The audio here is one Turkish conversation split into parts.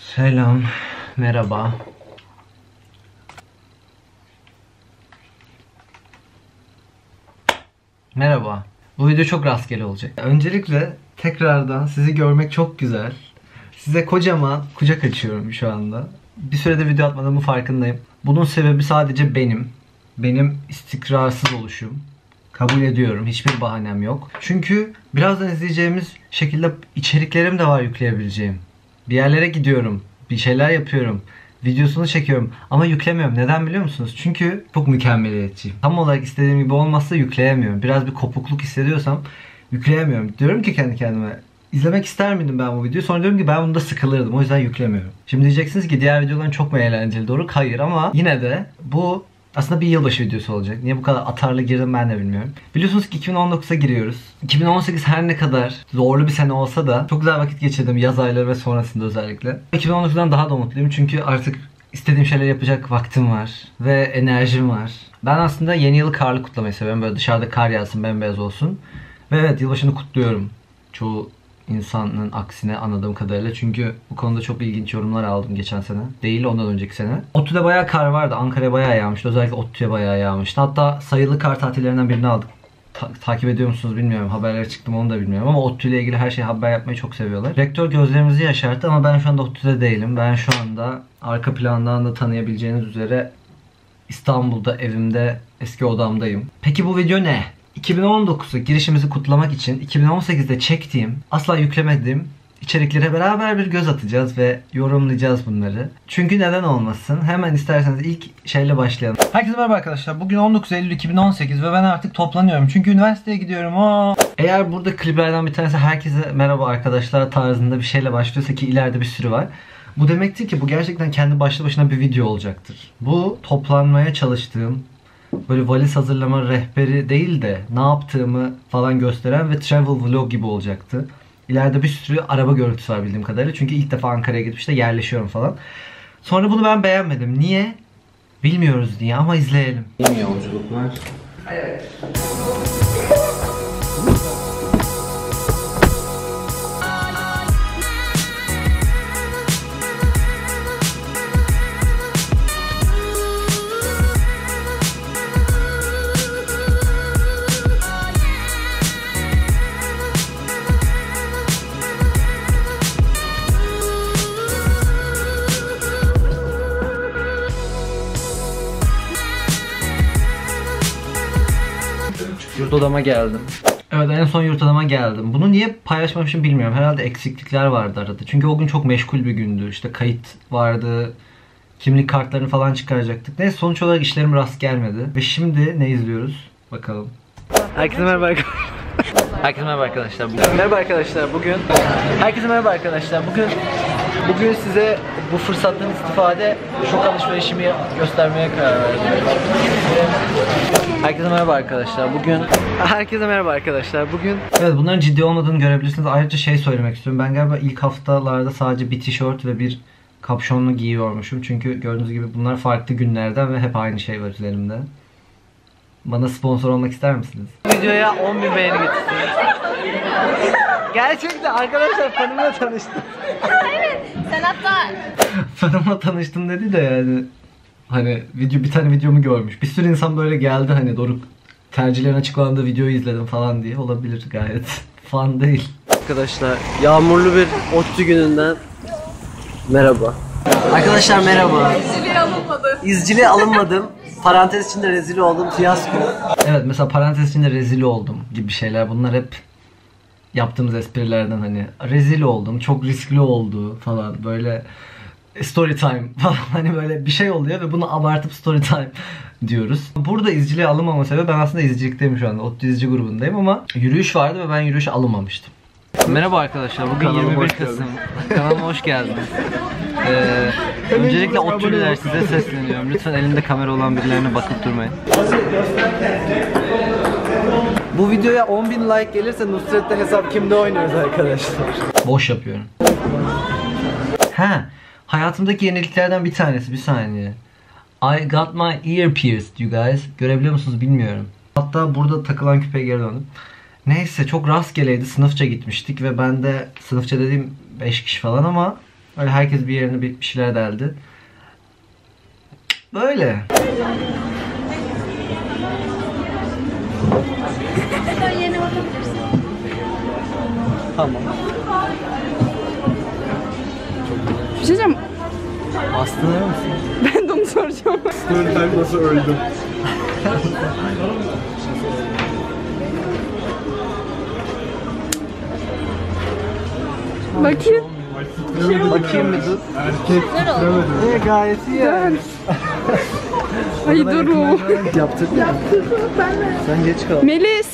Selam, merhaba. Merhaba. Bu video çok rastgele olacak. Öncelikle tekrardan sizi görmek çok güzel. Size kocaman kucak açıyorum şu anda. Bir süredir video atmadığımın farkındayım. Bunun sebebi sadece benim. Benim istikrarsız oluşum. Kabul ediyorum. Hiçbir bahanem yok. Çünkü birazdan izleyeceğimiz şekilde içeriklerim de var yükleyebileceğim. Bir yerlere gidiyorum. Bir şeyler yapıyorum. Videosunu çekiyorum ama yüklemiyorum. Neden biliyor musunuz? Çünkü çok mükemmeliyetçiyim. Tam olarak istediğim gibi olmazsa yükleyemiyorum. Biraz bir kopukluk hissediyorsam yükleyemiyorum. Diyorum ki kendi kendime, İzlemek ister miydim ben bu videoyu? Sonra diyorum ki ben bunda sıkılırdım. O yüzden yüklemiyorum. Şimdi diyeceksiniz ki diğer videoların çok mu eğlenceli? Doğru. Hayır ama yine de bu aslında bir yılbaşı videosu olacak. Niye bu kadar atarlı girdim ben de bilmiyorum. Biliyorsunuz ki 2019'a giriyoruz. 2018 her ne kadar zorlu bir sene olsa da çok güzel vakit geçirdim yaz ayları ve sonrasında özellikle. 2019'dan daha da mutluyum çünkü artık istediğim şeyler yapacak vaktim var ve enerjim var. Ben aslında yeni yılı karlı kutlamayı seviyorum. Böyle dışarıda kar yağsın, bembeyaz olsun. Ve evet, yılbaşını kutluyorum. Çoğu insanın aksine anladığım kadarıyla. Çünkü bu konuda çok ilginç yorumlar aldım geçen sene. Değil, ondan önceki sene. ODTÜ'de bayağı kar vardı. Ankara'ya bayağı yağmıştı. Özellikle ODTÜ'ye bayağı yağmıştı. Hatta sayılı kar tatillerinden birini aldık. Takip ediyor musunuz bilmiyorum. Haberlere çıktım onu da bilmiyorum. Ama ODTÜ ile ilgili her şeyi haber yapmayı çok seviyorlar. Rektör gözlerimizi yaşarttı ama ben şu anda ODTÜ'de değilim. Ben şu anda arka plandan da tanıyabileceğiniz üzere İstanbul'da evimde eski odamdayım. Peki bu video ne? 2019'a girişimizi kutlamak için 2018'de çektiğim, asla yüklemediğim içeriklere beraber bir göz atacağız ve yorumlayacağız bunları. Çünkü neden olmasın? Hemen isterseniz ilk şeyle başlayalım. Herkese merhaba arkadaşlar. Bugün 19 Eylül 2018 ve ben artık toplanıyorum. Çünkü üniversiteye gidiyorum. Eğer burada kliplerden bir tanesi herkese merhaba arkadaşlar tarzında bir şeyle başlıyorsa, ki ileride bir sürü var. Bu demektir ki bu gerçekten kendi başlı başına bir video olacaktır. Bu toplanmaya çalıştığım, böyle valiz hazırlama rehberi değil de ne yaptığımı falan gösteren ve travel vlog gibi olacaktı. İleride bir sürü araba görüntüsü var bildiğim kadarıyla. Çünkü ilk defa Ankara'ya gidip işte yerleşiyorum falan. Sonra bunu ben beğenmedim. Niye? Bilmiyoruz diye ama izleyelim. İyi yolculuklar. Evet. Yurt odama geldim. Evet, en son yurt odama geldim. Bunu niye paylaşmamışım bilmiyorum. Herhalde eksiklikler vardı arada. Çünkü o gün çok meşgul bir gündü. İşte kayıt vardı. Kimlik kartlarını falan çıkaracaktık. Neyse, sonuç olarak işlerim rast gelmedi. Ve şimdi ne izliyoruz? Bakalım. Herkese merhaba arkadaşlar. Herkese merhaba arkadaşlar. Merhaba arkadaşlar. Herkese merhaba arkadaşlar. Bugün size bu fırsattan istifade şok alışverişimi göstermeye karar verdim. Herkese merhaba arkadaşlar. Bugün evet, bunların ciddi olmadığını görebilirsiniz. Ayrıca şey söylemek istiyorum. Ben galiba ilk haftalarda sadece bir tişört ve bir kapşonlu giyiyormuşum. Çünkü gördüğünüz gibi bunlar farklı günlerden ve hep aynı şey var üzerimde. Bana sponsor olmak ister misiniz? Videoya 10.000 beğeni getirsin. Gerçekten arkadaşlar, fanımla tanıştım. Evet, sen hatta Fanımla tanıştım dedi de yani. Hani bir tane videomu görmüş. Bir sürü insan böyle geldi, hani Doruk tercihlerin açıklandığı videoyu izledim falan diye. Olabilir gayet. Fan değil. Arkadaşlar, yağmurlu bir ODTÜ gününden merhaba. Arkadaşlar merhaba. İzciliğe alınmadım. Parantez içinde rezil oldum. Fiyasko. Evet, mesela parantez içinde rezil oldum gibi şeyler. Bunlar hep yaptığımız esprilerden, hani rezil oldum, çok riskli oldu falan, böyle story time falan, hani böyle bir şey oluyor ve bunu abartıp story time diyoruz. Burada izciliğe alınmama sebebi, ben aslında izcilikteyim şu anda. ODTÜ izci grubundayım ama yürüyüş vardı ve ben yürüyüşe alınmamıştım. Merhaba arkadaşlar, bugün Kanalıma 21 Kasım. Kanalıma hoş geldiniz. Öncelikle ODTÜ'lüler, size sesleniyorum. Lütfen elinde kamera olan birilerine bakıp durmayın. Bu videoya 10.000 like gelirse Nusret'te hesap kimde oynuyoruz arkadaşlar. Boş yapıyorum. Hayatımdaki yeniliklerden bir tanesi, bir saniye. I got my ear pierced you guys. Görebiliyor musunuz bilmiyorum. Hatta burada takılan küpeye geri döndüm. Neyse, çok rastgeleydi. Sınıfça gitmiştik ve ben de, sınıfça dediğim 5 kişi falan ama Öyle herkes bir yerine bir şeyler deldi. Böyle. Sen yerine bakabilirsin. Tamam. Bir şey diyeceğim. Aslında ne misin? Ben de onu soracağım. Ben nasıl öldüm? Bakayım. Bakayım bir dur. Gayet iyi yani. Ay dur o. Yaptırdın mı? Sen geç kal. Melis.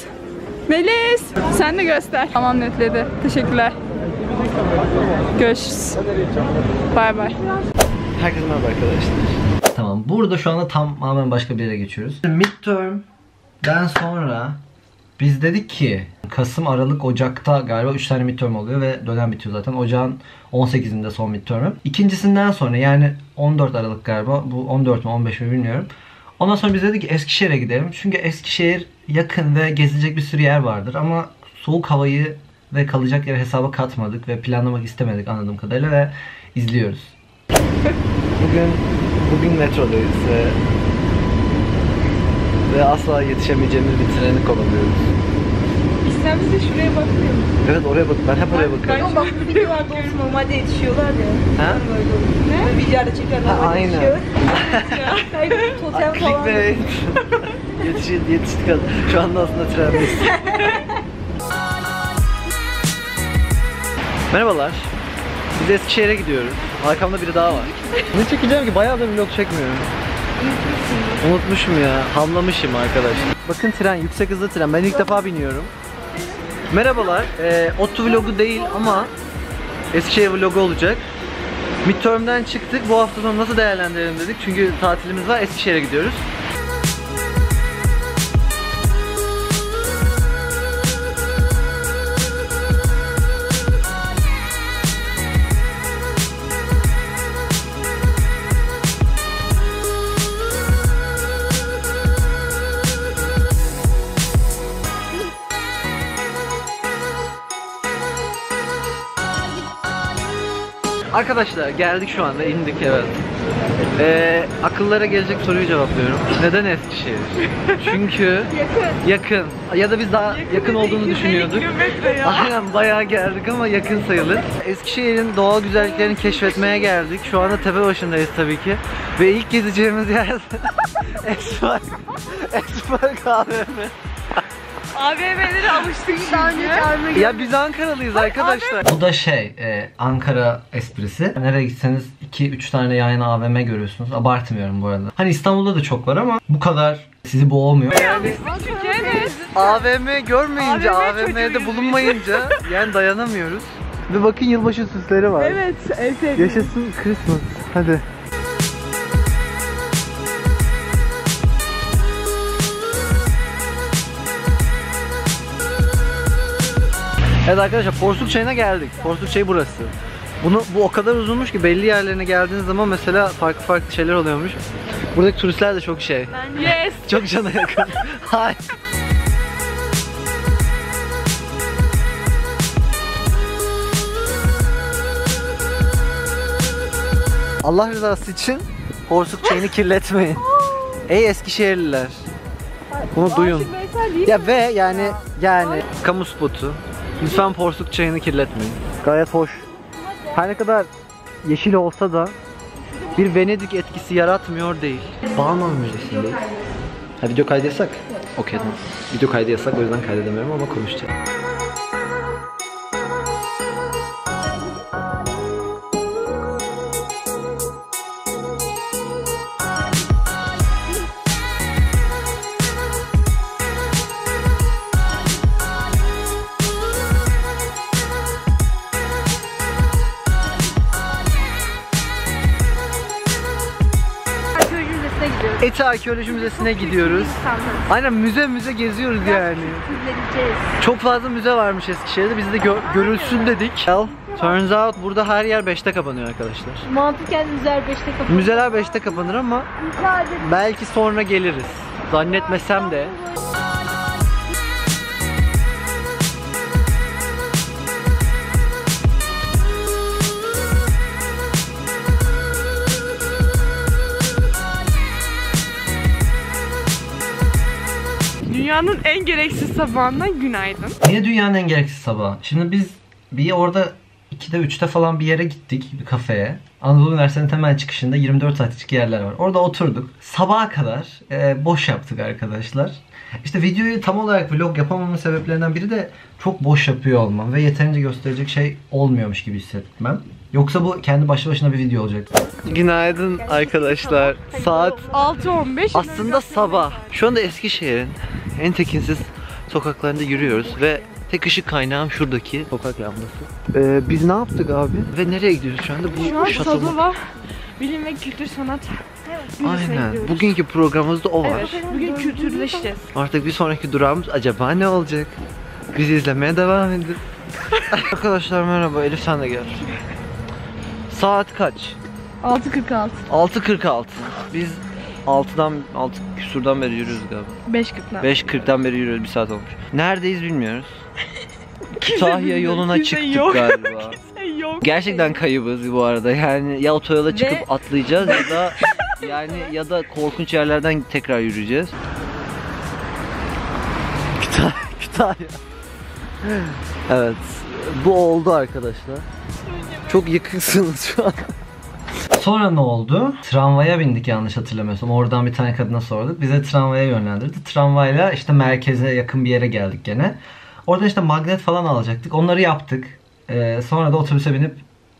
Melis. Sen de göster. Tamam netledi. Teşekkürler. Görüşürüz. Bay bay. Herkese merhaba arkadaşlar. Tamam, burada şu anda tamamen başka bir yere geçiyoruz. Midterm'den sonra biz dedik ki Kasım, Aralık, Ocak'ta galiba 3 tane midterm oluyor ve dönem bitiyor zaten. Ocağın 18'inde son midterm'üm. İkincisinden sonra yani 14 Aralık galiba, bu 14 mi 15 mi bilmiyorum. Ondan sonra biz dedik ki Eskişehir'e gidelim. Çünkü Eskişehir yakın ve gezilecek bir sürü yer vardır ama soğuk havayı ve kalacak yere hesaba katmadık ve planlamak istemedik anladığım kadarıyla ve izliyoruz. Bugün metrodayız ve asla yetişemeyeceğimiz bir treni kovalıyoruz. Sen bize şuraya bakmıyor musun? Evet, oraya bak. Ben hep oraya bakıyorum. Ama bak bu videolarda olsun normalde yetişiyorlar ya. Ha? Böyle olur. Ne? Videoda çeken normalde aynen. yetişiyor. Hayır, totem falan. Clickbait. Yetiştik. Şu anda aslında trendeyiz. Merhabalar. Biz Eskişehir'e gidiyoruz. Arkamda biri daha var. Ne çekeceğim ki? Bayağıdır vlog çekmiyorum. Unutmuşum ya. Hamlamışım arkadaşlar. Bakın tren, yüksek hızlı tren. Ben ilk defa biniyorum. Merhabalar. ODTÜ vlogu değil ama Eskişehir vlogu olacak. Midterm'den çıktık. Bu hafta sonu nasıl değerlendirelim dedik. Çünkü tatilimiz var. Eskişehir'e gidiyoruz. Arkadaşlar geldik, şu anda indik, evet. Akıllara gelecek soruyu cevaplıyorum. Neden Eskişehir? Çünkü yakın. Ya da biz daha yakın olduğunu düşünüyorduk. Aynen, bayağı geldik ama yakın sayılır. Eskişehir'in doğal güzelliklerini keşfetmeye geldik. Şu anda Tepebaşı'ndayız tabii ki. Ve ilk gezeceğimiz yer Espark AVM. AVM'lere alıştık şimdi. Ya biz Ankaralıyız arkadaşlar. Bu da Ankara esprisi. Nereye gitseniz 2-3 tane yan yana AVM görüyorsunuz. Abartmıyorum bu arada. Hani İstanbul'da da çok var ama bu kadar sizi boğmuyor. Türkiye'de. AVM görmeyince, AVM'de bulunmayınca yani dayanamıyoruz. Ve bakın yılbaşı süsleri var. Evet, en sevdiğim. Yaşasın Christmas. Hadi. Evet arkadaşlar, Porsuk Çayı'na geldik. Porsuk Çayı burası. Bu o kadar uzunmuş ki belli yerlerine geldiğiniz zaman mesela farklı şeyler oluyormuş. Buradaki turistler de çok Yes. çok cana yakın. Hayır. Allah rızası için Porsuk Çayı'nı kirletmeyin. Ey Eskişehirliler. Bunu duyun. Ya ve yani kamu spotu. Lütfen Porsuk Çayı'nı kirletmeyin. Gayet hoş. Her ne kadar yeşil olsa da bir Venedik etkisi yaratmıyor değil. Bağman Müzesi'ndeyiz. Ha, video kaydı yasak? Okey, tamam. Video kaydı yasak, o yüzden kaydedemiyorum ama konuşacağım. Eti Arkeoloji Müzesi'ne gidiyoruz. Aynen, müze geziyoruz yani. Çok fazla müze varmış Eskişehir'de. Biz de görülsün dedik. Turns out burada her yer 5'te kapanıyor arkadaşlar. Mantıken müzeler 5'te kapanır. Müzeler 5'te kapanır ama belki sonra geliriz. Zannetmesem de. Dünyanın en gereksiz sabahından günaydın. Niye dünyanın en gereksiz sabahı? Şimdi biz bir orada 2'de 3'te falan bir yere gittik, bir kafeye. Anadolu Üniversitesi'nin temel çıkışında 24 saat açık yerler var. Orada oturduk. Sabaha kadar boş yaptık arkadaşlar. İşte videoyu tam olarak vlog yapamamın sebeplerinden biri de çok boş yapıyor olmam ve yeterince gösterecek şey olmuyormuş gibi hissetmem. Yoksa bu kendi başlı başına bir video olacak. Günaydın arkadaşlar. Saat 6:15. aslında sabah. Şu anda Eskişehir'in en tekinsiz sokaklarında yürüyoruz ve tek ışık kaynağım şuradaki sokak lambası. Biz ne yaptık abi? Ve nereye gidiyoruz şu anda? Şu an şato- Sadova Bilim ve Kültür Sanat Müzesi'ne Aynen. gidiyoruz. Bugünkü programımızda o var. Evet, bugün kültürleşeceğiz. Artık bir sonraki durağımız acaba ne olacak? Bizi izlemeye devam edin. Arkadaşlar merhaba. Elif sen de gel. Saat kaç? 6:46. 6:46. Biz 6 küsurdan beri yürüyoruz galiba. 5:40'dan. 5:40'dan beri yürüyoruz, bir saat olmuş. Neredeyiz bilmiyoruz. Kütahya yoluna kimse çıktık yok. galiba. Yok. Gerçekten kaybız bu arada. Yani ya otoyola çıkıp Ve- atlayacağız ya da korkunç yerlerden tekrar yürüyeceğiz. Kütahya. Evet. Bu oldu arkadaşlar. Çok yıkıksınız şu an. Sonra ne oldu? Tramvaya bindik yanlış hatırlamıyorsam. Oradan bir tane kadına sorduk. Bize tramvaya yönlendirdi. Tramvayla işte merkeze yakın bir yere geldik gene. Orada işte magnet falan alacaktık. Onları yaptık. Sonra da otobüse binip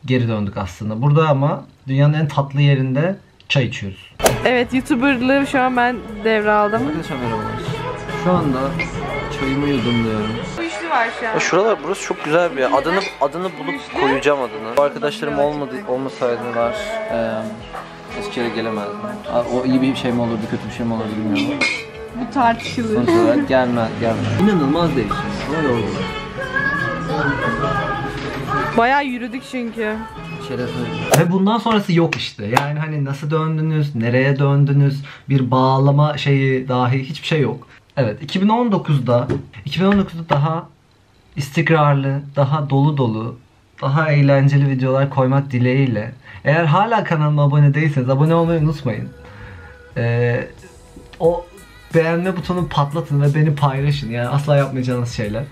geri döndük aslında. Burada ama dünyanın en tatlı yerinde çay içiyoruz. Evet, YouTuber'lığı şu an ben devraldım. Arkadaşlar merhabalar. Şu anda çayımı yudumluyorum. Bu üçlü var şu an. Şuralar, burası çok güzel bir yer. Adını bulup koyacağım adını. Bu arkadaşlarım olmasaydılar Eskişehir'e gelemezdim. O iyi bir şey mi olurdu, kötü bir şey mi olurdu bilmiyorum. Bu tartışılır. Sonuç olarak gelmez. İnanılmaz değişik. Ama yordular. Bayağı yürüdük çünkü. Şeref Ve bundan sonrası yok işte. Yani hani nasıl döndünüz, nereye döndünüz, bir bağlama şeyi dahi hiçbir şey yok. Evet, 2019'da daha istikrarlı, daha dolu, daha eğlenceli videolar koymak dileğiyle. Eğer hala kanalıma abone değilseniz abone olmayı unutmayın. O beğenme butonunu patlatın ve beni paylaşın. Yani asla yapmayacağınız şeyler.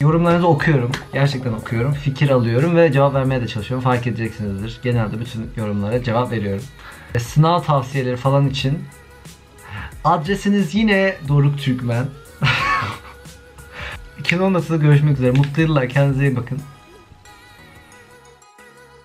Yorumlarınızı okuyorum. Gerçekten okuyorum. Fikir alıyorum ve cevap vermeye de çalışıyorum. Fark edeceksinizdir. Genelde bütün yorumlara cevap veriyorum. Sınav tavsiyeleri falan için adresiniz yine Doruk Türkmen. 2019'da görüşmek üzere. Mutlu yıllar. Kendinize iyi bakın.